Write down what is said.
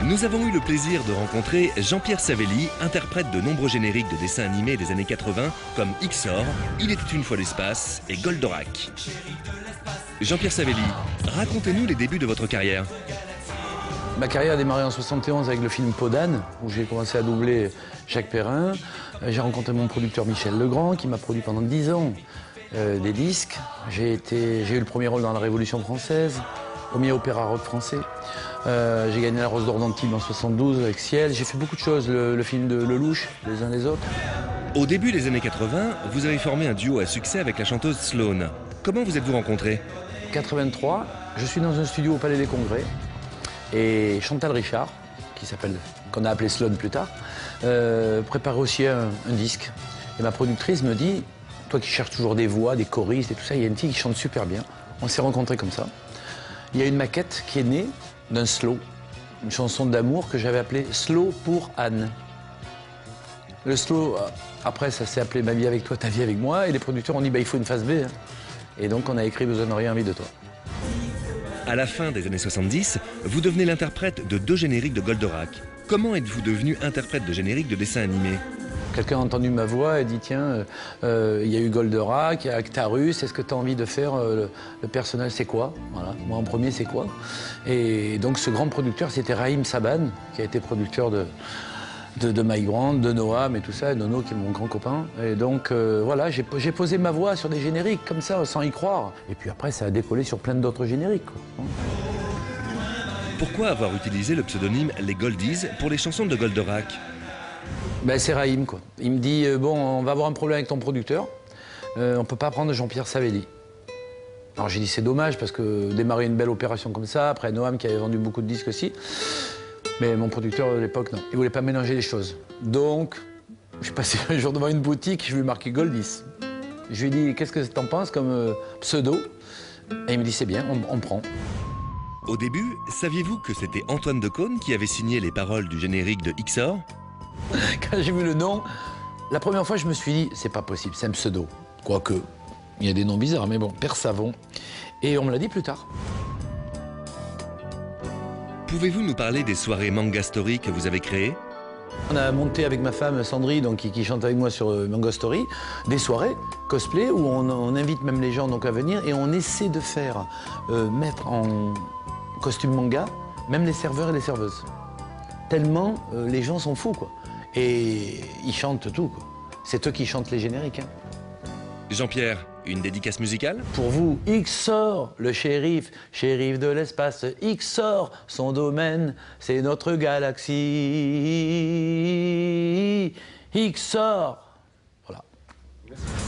Nous avons eu le plaisir de rencontrer Jean-Pierre Savelli, interprète de nombreux génériques de dessins animés des années 80 comme Xor, Il était une fois l'espace et Goldorak. Jean-Pierre Savelli, racontez-nous les débuts de votre carrière. Ma carrière a démarré en 71 avec le film Peau d'âne, où j'ai commencé à doubler Jacques Perrin. J'ai rencontré mon producteur Michel Legrand, qui m'a produit pendant 10 ans des disques. J'ai eu le premier rôle dans la Révolution française, premier opéra rock français. J'ai gagné la Rose d'Or d'Antibes en 72 avec Ciel. J'ai fait beaucoup de choses, le film de Lelouch, Les uns les autres. Au début des années 80, vous avez formé un duo à succès avec la chanteuse Sloane. Comment vous êtes-vous rencontrés? 83, je suis dans un studio au Palais des Congrès. Et Chantal Richard, qu'on a appelé Sloane plus tard, prépare aussi un disque. Et ma productrice me dit, toi qui cherches toujours des voix, des choristes et tout ça, il y a une fille qui chante super bien. On s'est rencontrés comme ça. Il y a une maquette qui est née d'un slow, une chanson d'amour que j'avais appelée Slow pour Anne. Le slow, après ça s'est appelé Ma vie avec toi, ta vie avec moi, et les producteurs ont dit, bah, il faut une phase B. Hein. Et donc on a écrit Besoin de rien, envie de toi. À la fin des années 70, vous devenez l'interprète de 2 génériques de Goldorak. Comment êtes-vous devenu interprète de génériques de dessins animés? Quelqu'un a entendu ma voix et dit, tiens, il y a eu Goldorak, il y a Actarus, est-ce que tu as envie de faire le personnage, c'est quoi? Voilà. Moi en premier, c'est quoi? Et donc ce grand producteur, c'était Raïm Saban, qui a été producteur de My Grand, de Noam et tout ça, Nono qui est mon grand copain. Et donc voilà, j'ai posé ma voix sur des génériques comme ça, sans y croire. Et puis après, ça a décollé sur plein d'autres génériques, quoi. Pourquoi avoir utilisé le pseudonyme Les Goldies pour les chansons de Goldorak? Ben, c'est Raïm, quoi. Il me dit, bon, on va avoir un problème avec ton producteur, on peut pas prendre Jean-Pierre Savelli. Alors j'ai dit, c'est dommage, parce que démarrer une belle opération comme ça, après Noam qui avait vendu beaucoup de disques aussi, mais mon producteur de l'époque, non. Il voulait pas mélanger les choses. Donc, je suis passé un jour devant une boutique, je lui ai marqué Goldies. Je lui ai dit, qu'est-ce que t'en penses comme pseudo? Et il me dit, c'est bien, on prend. Au début, saviez-vous que c'était Antoine Decaune qui avait signé les paroles du générique de Xor? Quand j'ai vu le nom, la première fois, je me suis dit, c'est pas possible, c'est un pseudo. Quoique, il y a des noms bizarres, mais bon, Père Savon. Et on me l'a dit plus tard. Pouvez-vous nous parler des soirées Manga Story que vous avez créées? On a monté avec ma femme Sandry, donc, qui chante avec moi sur Manga Story, des soirées cosplay où on invite même les gens donc, à venir et on essaie de faire mettre en costume manga même les serveurs et les serveuses. Tellement les gens sont fous, quoi. Et ils chantent tout, quoi. C'est eux qui chantent les génériques. Hein. Jean-Pierre, une dédicace musicale? Pour vous, Xor, le shérif de l'espace. Xor, son domaine, c'est notre galaxie. Xor. Voilà. Merci.